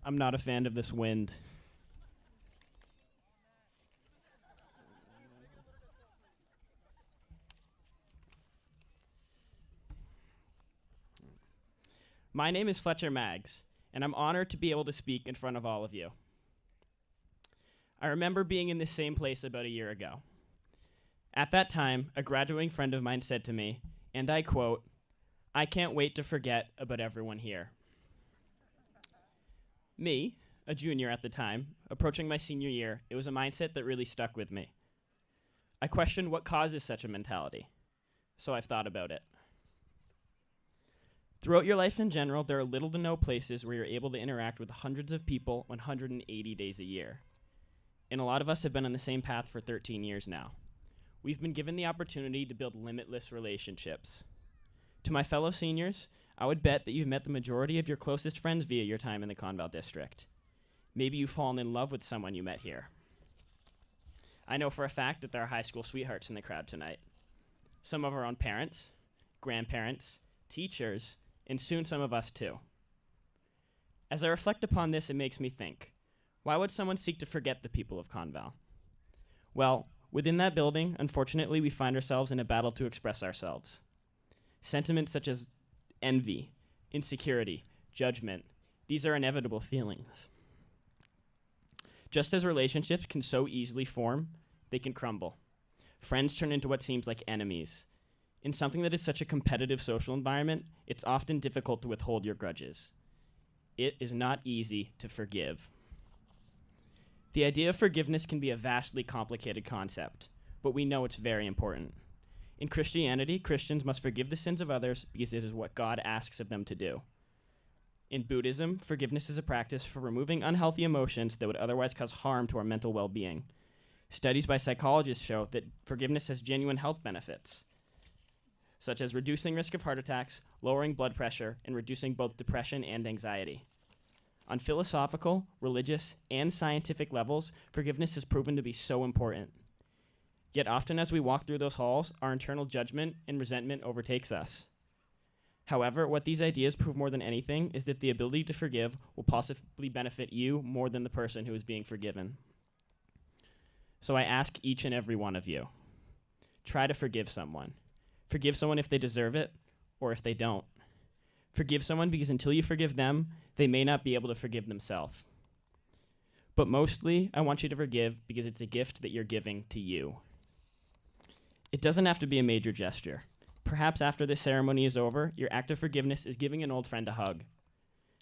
I'm not a fan of this wind. My name is Fletcher Maggs, and I'm honored to be able to speak in front of all of you. I remember being in this same place about a year ago. At that time, a graduating friend of mine said to me, and I quote, "I can't wait to forget about everyone here." Me, a junior at the time, approaching my senior year, it was a mindset that really stuck with me. I questioned what causes such a mentality, so I've thought about it. Throughout your life in general, there are little to no places where you're able to interact with hundreds of people 180 days a year. And a lot of us have been on the same path for 13 years now. We've been given the opportunity to build limitless relationships. To my fellow seniors, I would bet that you've met the majority of your closest friends via your time in the ConVal district. Maybe you've fallen in love with someone you met here. I know for a fact that there are high school sweethearts in the crowd tonight. Some of our own parents, grandparents, teachers, and soon some of us too. As I reflect upon this, it makes me think, why would someone seek to forget the people of ConVal? Well, Within that building, unfortunately, we find ourselves in a battle to express ourselves. Sentiments such as envy, insecurity, judgment, these are inevitable feelings. Just as relationships can so easily form, they can crumble. Friends turn into what seems like enemies. In something that is such a competitive social environment, it's often difficult to withhold your grudges. It is not easy to forgive. The idea of forgiveness can be a vastly complicated concept, but we know it's very important. In Christianity, Christians must forgive the sins of others because it is what God asks of them to do. In Buddhism, forgiveness is a practice for removing unhealthy emotions that would otherwise cause harm to our mental well-being. Studies by psychologists show that forgiveness has genuine health benefits, such as reducing risk of heart attacks, lowering blood pressure, and reducing both depression and anxiety. On philosophical, religious, and scientific levels, forgiveness is proven to be so important. Yet often as we walk through those halls, our internal judgment and resentment overtakes us. However, what these ideas prove more than anything is that the ability to forgive will possibly benefit you more than the person who is being forgiven. So I ask each and every one of you, try to forgive someone. Forgive someone if they deserve it, or if they don't. Forgive someone because until you forgive them, they may not be able to forgive themselves. But mostly, I want you to forgive because it's a gift that you're giving to you. It doesn't have to be a major gesture. Perhaps after this ceremony is over, your act of forgiveness is giving an old friend a hug.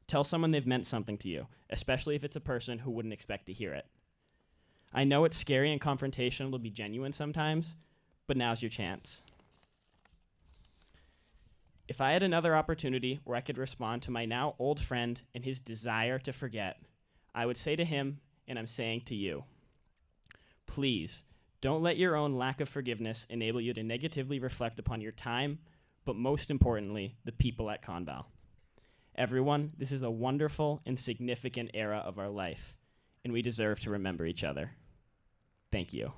Tell someone they've meant something to you, especially if it's a person who wouldn't expect to hear it. I know it's scary and confrontational to be genuine sometimes, but now's your chance. If I had another opportunity where I could respond to my now old friend and his desire to forget, I would say to him, and I'm saying to you, please don't let your own lack of forgiveness enable you to negatively reflect upon your time, but most importantly, the people at ConVal. Everyone, this is a wonderful and significant era of our life, and we deserve to remember each other. Thank you.